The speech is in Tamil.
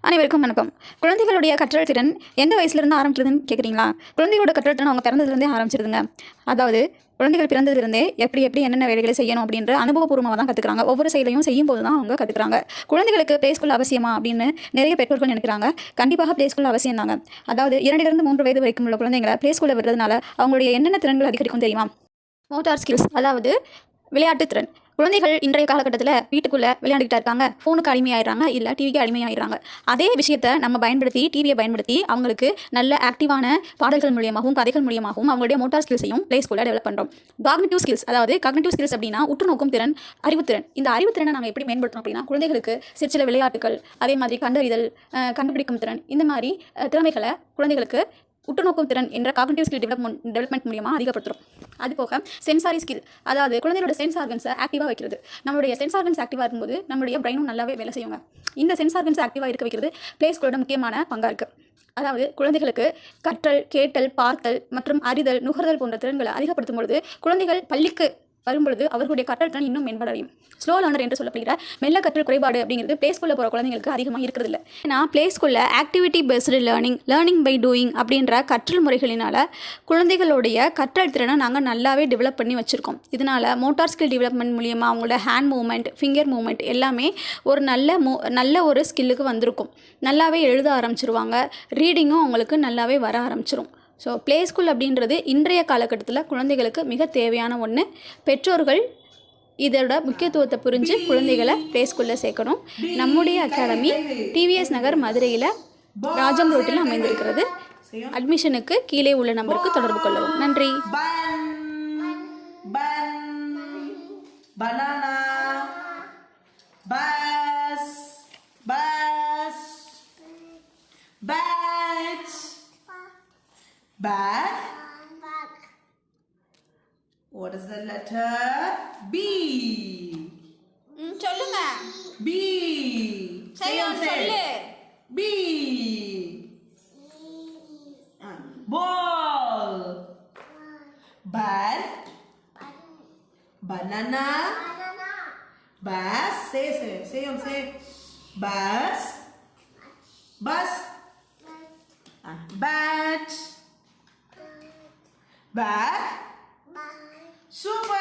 அனைவருக்கும் வணக்கம். குழந்தைகளுடைய கற்றல் திறன் எந்த வயசுலேருந்து ஆரம்பிக்கிறதுன்னு கேட்குறீங்களா? குழந்தைகளோட கற்றல் திறன் அவங்க பிறந்ததுலேருந்தே ஆரம்பிச்சிருதுங்க. அதாவது குழந்தைகள் பிறந்ததுலேருந்தே எப்படி என்னென்ன வேலைகளை செய்யணும் அப்படின்ற அனுபவபூர்வமாக தான் கற்றுக்குறாங்க. ஒவ்வொரு செயலையும் செய்யும்போது தான் அவங்க கற்றுக்குறாங்க. குழந்தைகளுக்கு ப்ளே ஸ்கூல் அவசியமா அப்படின்னு நிறைய பெற்றோர்கள் நினைக்கிறாங்க. கண்டிப்பாக ப்ளே ஸ்கூல் அவசியம் தாங்க. அதாவது 2லிருந்து 3 வயது வரைக்கும் உள்ள குழந்தைங்களை ப்ளே ஸ்கூலில் விடுறதுனால அவங்களுடைய என்னென்ன திறன்கள் அதிகரிக்கும் தெரியுமா? மோட்டார் ஸ்கில்ஸ், அதாவது விளையாட்டு திறன். குழந்தைகள் இன்றைய காலகட்டத்தில் வீட்டுக்குள்ளே விளையாண்டுக்கிட்டா இருக்காங்க, ஃபோனுக்கு அடிமையாயிடுறாங்க, இல்லை டிவிக்கு அடிமையாயிடுறாங்க. அதே விஷயத்தை நம்ம டிவியை பயன்படுத்தி அவங்களுக்கு நல்ல ஆக்டிவான பாடல்கள் மூலியமாகவும் கதைகள் மூலியமாகவும் அவங்களுடைய மோட்டார் ஸ்கில்ஸையும் ப்ளே ஸ்கூலில் டெவலப் பண்ணுறோம். காக்னிட்டிவ் ஸ்கில்ஸ், அதாவது காக்னிட்டிவ் ஸ்கில்ஸ் அப்படின்னா உற்றுநோக்கும் திறன், அறிவுத்திறன். இந்த அறிவுத்திறனை நாங்கள் எப்படி மேம்படுத்தணும் அப்படின்னா குழந்தைகளுக்கு சில விளையாட்டுகள், அதே மாதிரி கண்டறிதல், கண்டுபிடிக்கும் திறன், இந்த மாதிரி திறமைகளை குழந்தைகளுக்கு உற்றுநோக்கும் திறன் என்ற காக்னிட்டிவ் ஸ்கில் டெவலப்மெண்ட் மூலியமாக அதிகப்படுத்துகிறோம். அது போக சென்சாரி ஸ்கில், அதாவது குழந்தைகளோட சென்ஸ் ஆர்கன்ஸை ஆக்டிவாக வைக்கிறது. நம்மளுடைய சென்ஸ் ஆர்கன்ஸ் ஆக்டிவாக இருக்கும்போது நம்மளுடைய பிரெயினும் நல்லாவே வேலை செய்யுங்க. இந்த சென்ஸ் ஆர்கன்ஸ் ஆக்டிவாக இருக்க வைக்கிறது ப்ளே ஸ்கூலோட முக்கியமான பங்காக இருக்குது. அதாவது குழந்தைகளுக்கு கற்றல், கேட்டல், பார்த்தல் மற்றும் அறிதல், நுகர்தல் போன்ற திறன்களை அதிகப்படுத்தும் பொழுது குழந்தைகள் பள்ளிக்கு வரும்பொழுது அவர்களுடைய கற்றல் திறன் இன்னும் மேம்படையும். ஸ்லோ லேர்னர் என்று சொல்லப்படுகிற மெல்ல கற்றல் குறைபாடு அப்படிங்கிறது ப்ளே ஸ்கூலில் போகிற குழந்தைங்களுக்கு அதிகமாக இருக்கிறது இல்லை. ஏன்னா ப்ளே ஸ்கூலில் activity based learning by doing அப்படின்ற கற்றல் முறைகளினால் குழந்தைகளுடைய கற்றல் திறனை நாங்கள் நல்லாவே டெவலப் பண்ணி வச்சுருக்கோம். இதனால் மோட்டார் ஸ்கில் டெவலப்மெண்ட் மூலியமாக அவங்களோட ஹேண்ட் மூவ்மெண்ட், ஃபிங்கர் மூவ்மெண்ட் எல்லாமே ஒரு நல்ல ஒரு ஸ்கில்லுக்கு வந்திருக்கும். நல்லாவே எழுத ஆரம்பிச்சிருவாங்க. ரீடிங்கும் அவங்களுக்கு நல்லாவே வர ஆரம்பிச்சிரும். ஸோ ப்ளே ஸ்கூல் அப்படின்றது இன்றைய காலகட்டத்தில் குழந்தைகளுக்கு மிக தேவையான ஒன்று. பெற்றோர்கள் இதோட முக்கியத்துவத்தை புரிஞ்சு குழந்தைகளை ப்ளே ஸ்கூலில் சேர்க்கணும். நம்முடைய அகாடமி டிவிஎஸ் நகர் மதுரையில் ராஜம் ரோட்டில் அமைந்திருக்கிறது. அட்மிஷனுக்கு கீழே உள்ள நம்பருக்கு தொடர்பு கொள்ளவும். நன்றி. Bag. What is the letter? B. சொல்லுங்க. B. சொல்லு. B. Ball. Ball. Banana. Bus. Say. Bus. Bat. Bag. Super.